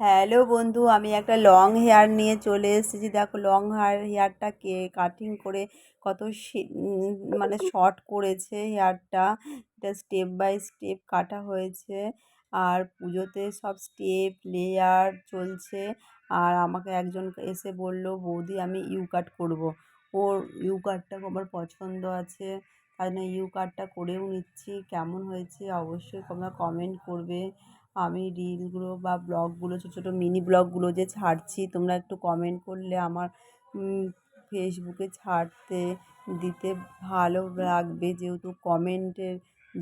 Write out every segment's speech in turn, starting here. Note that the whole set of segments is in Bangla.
হ্যালো বন্ধু, আমি একটা লং হেয়ার নিয়ে চলে এসেছি। দেখো লং হেয়ারটা কাটিং করে কত মানে শর্ট করেছে হেয়ারটা। এটা স্টেপ বাই স্টেপ কাটা হয়েছে। আর পুজোতে সব স্টেপ লেয়ার চলছে। আর আমাকে একজন এসে বলল, বৌদি আমি ইউ কাট করবো। ওর ইউ কাটটা আমার পছন্দ আছে, তাই জন্য ইউ কাটটা করেও নিচ্ছি। কেমন হয়েছে অবশ্যই তোমরা কমেন্ট করবে। আমি রিলগুলো বা ব্লগগুলো, ছোটো ছোটো মিনি ব্লগগুলো যে ছাড়ছি, তোমরা একটু কমেন্ট করলে আমার ফেসবুকে ছাড়তে দিতে ভালো লাগবে, যেহেতু কমেন্টের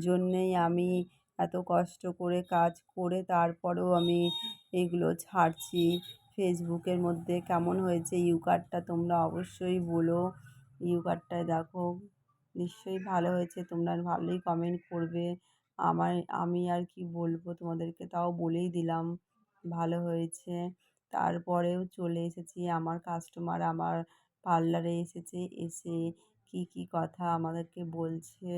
জন্যেই আমি এত কষ্ট করে কাজ করে তারপরেও আমি এগুলো ছাড়ছি ফেসবুকের মধ্যে। কেমন হয়েছে ইউ কাটটা তোমরা অবশ্যই বলো। ইউ কাটটায় দেখো নিশ্চয়ই ভালো হয়েছে, তোমরা ভালোই কমেন্ট করবে। আমি আর কি বলবো তোমাদেরকে, তাও বলেই দিলাম ভালো হয়েছে। তারপরেও চলে এসেছি, আমার কাস্টমার আমার পার্লারে এসেছে, এসে কি কি কথা আমাদেরকে বলছে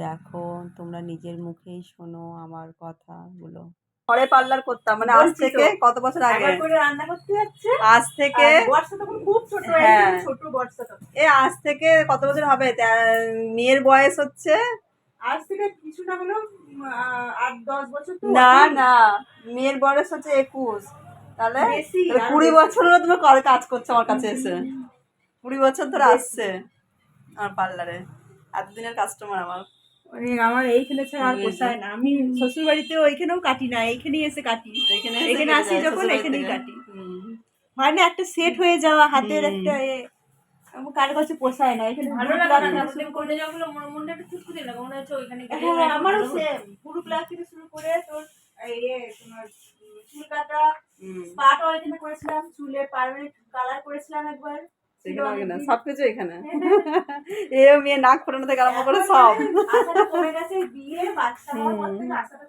দেখো, তোমরা নিজের মুখেই শোনো আমার কথাগুলো। ঘরে পার্লার করতাম, মানে আজ থেকে কত বছর আগে রান্না করতে যাচ্ছে। আজ থেকে বর্ষা তখন খুব ছোট, হ্যাঁ ছোট বর্ষা তখন। আজ থেকে কত বছর হবে, মেয়ের বয়স হচ্ছে আজ থেকে কিছু না হলেও 8-10 বছর তো না বটেই। না, মেয়ের বয়স হচ্ছে 21, তাহলে বেশি, আরো 20 বেশি। বছর হলো তুমি কাজ করছো আমার কাছে এসে। 20 বছর ধরে আসছে আমার পার্লারে, এতদিনের কাস্টমার আমার। আমার এইখানে ছাড়া আর পোষায় না। আমি শ্বশুর বাড়িতেও ওইখানেও কাটি না, এইখানেই এসে কাটি। এখানে আসি যখন এখানেই কাটি। হয় না একটা সেট হয়ে যাওয়া হাতের একটা আমার কার কাছে পোষায় না। এখানে ভালো লাগে না, করে যাওয়াগুলো মনটা একটু খুঁতখুঁতে লাগে, মনে হচ্ছে ওইখানে গেলে। হ্যাঁ, আমারও সেম। পুরো প্লাস থেকে শুরু করে তোর তোমার চুল কাটা, স্পাট ওইখানে করেছিলাম, চুলে পার্মানেন্ট কালার করেছিলাম একবার। সবকিছু এখানে এ মেয়ে নাক ফোটানো থেকে আরম্ভ করে সব। আশাটা কমে গেছে, বিয়ে বাচ্চা হওয়ার পর থেকে আশাটা